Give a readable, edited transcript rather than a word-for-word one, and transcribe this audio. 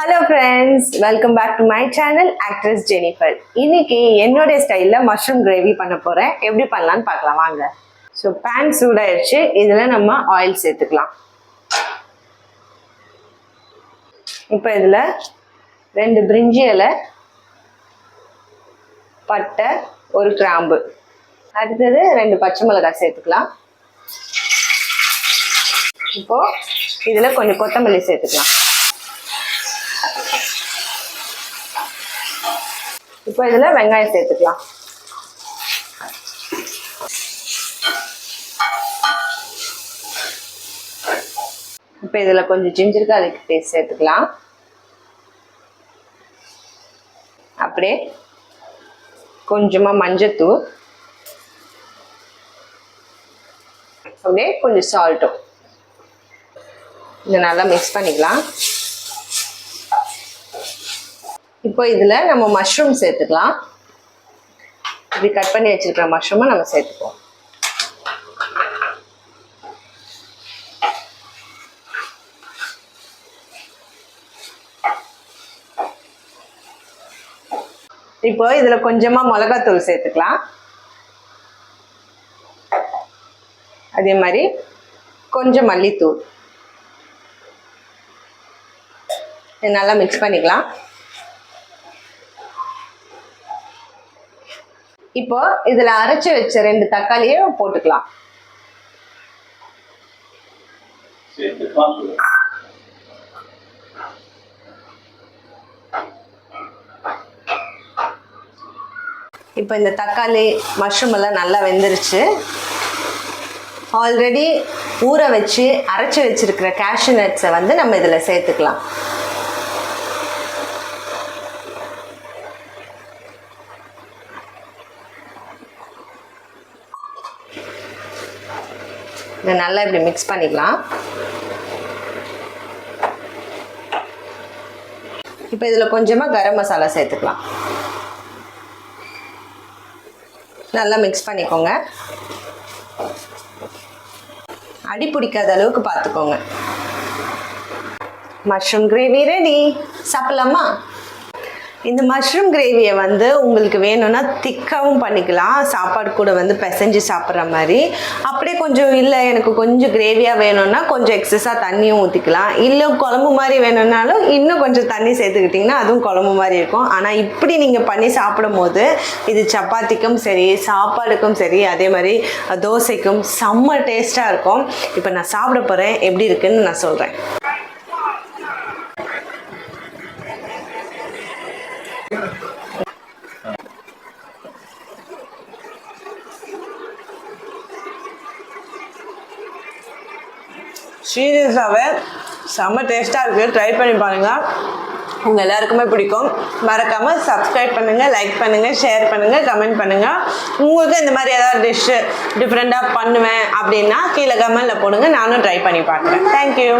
Hello friends, welcome back to my channel Actress Jennifer. இன்னைக்கு என்னோட ஸ்டைல்ல மஷ்ரூம் கிரேவி பண்ண போறேன். எப்படி பண்ணலாம்னு பார்க்கலாம் வாங்க. ஸோ பேன் சூடாயிருச்சு. இதுல நம்ம ஆயில் சேர்த்துக்கலாம். இப்போ இதுல 2 பிரிஞ்சி இலை, பட்டை, ஒரு கிராம்பு, அடுத்தது 2 பச்சை மிளகாய் சேர்த்துக்கலாம். இப்போ இதுல கொஞ்சம் கொத்தமல்லி சேர்த்துக்கலாம். இப்போ இதுல வெங்காயம் சேர்த்துக்கலாம். இப்போ இதுல கொஞ்சம் ஜிஞ்சர் கார்லிக் பேஸ்ட் சேர்த்துக்கலாம். அப்படியே கொஞ்சமா மஞ்சத்தூள், அப்படியே கொஞ்சம் சால்ட்டும். இதை நல்லா மிக்ஸ் பண்ணிக்கலாம். இப்போ இதுல நம்ம மஷ்ரூம் சேர்த்துக்கலாம். இப்படி கட் பண்ணி வச்சிருக்கிற மஷ்ரூமை நம்ம சேர்த்துப்போம். இப்போ இதுல கொஞ்சமா மிளகாத்தூள் சேர்த்துக்கலாம். அதே மாதிரி கொஞ்சம் மல்லித்தூள். இது நல்லா மிக்ஸ் பண்ணிக்கலாம். இப்போ இதுல அரைச்சு வச்ச 2 தக்காளியை போட்டுக்கலாம். இப்போ இந்த தக்காளி மஷ்ரூம் எல்லாம் நல்லா வெந்துருச்சு. ஆல்ரெடி ஊற வச்சு அரைச்சு வச்சிருக்கிற கேஷ்யூ நட்ஸை வந்து நம்ம இதுல சேர்த்துக்கலாம். இதை நல்லா இப்படி மிக்ஸ் பண்ணிக்கலாம். இப்போ இதில் கொஞ்சமாக கரம் மசாலா சேர்த்துக்கலாம். நல்லா மிக்ஸ் பண்ணிக்கோங்க. அடி பிடிக்காத அளவுக்கு பார்த்துக்கோங்க. Mushroom gravy ready. சாப்பிடலாமா? இந்த மஷ்ரூம் கிரேவியை வந்து உங்களுக்கு வேணும்னா திக்காகவும் பண்ணிக்கலாம், சாப்பாடு கூட வந்து பிசைஞ்சு சாப்பிட்ற மாதிரி. அப்படியே கொஞ்சம் இல்லை எனக்கு கொஞ்சம் கிரேவியாக வேணும்னா கொஞ்சம் எக்ஸஸாக தண்ணியும் ஊற்றிக்கலாம். இல்லை குழம்பு மாதிரி வேணும்னாலும் இன்னும் கொஞ்சம் தண்ணி சேர்த்துக்கிட்டிங்கன்னா அதுவும் குழம்பு மாதிரி இருக்கும். ஆனால் இப்படி நீங்கள் பண்ணி சாப்பிடும் போது இது சப்பாத்திக்கும் சரி, சாப்பாடுக்கும் சரி, அதே மாதிரி தோசைக்கும் செம்ம டேஸ்ட்டாக இருக்கும். இப்போ நான் சாப்பிட போகிறேன், எப்படி இருக்குன்னு நான் சொல்கிறேன். சீரியஸாகவே செம்ம டேஸ்ட்டாக இருக்குது. ட்ரை பண்ணி பாருங்கள், உங்கள் எல்லாருக்குமே பிடிக்கும். மறக்காமல் சப்ஸ்கிரைப் பண்ணுங்கள், லைக் பண்ணுங்கள், ஷேர் பண்ணுங்கள், கமெண்ட் பண்ணுங்கள். உங்களுக்கு இந்த மாதிரி ஏதாவது டிஷ்ஷு டிஃப்ரெண்ட்டாக பண்ணுவேன் அப்படின்னா கீழே கமெண்டில் போடுங்க, நானும் ட்ரை பண்ணி பார்க்குறேன். தேங்க்யூ.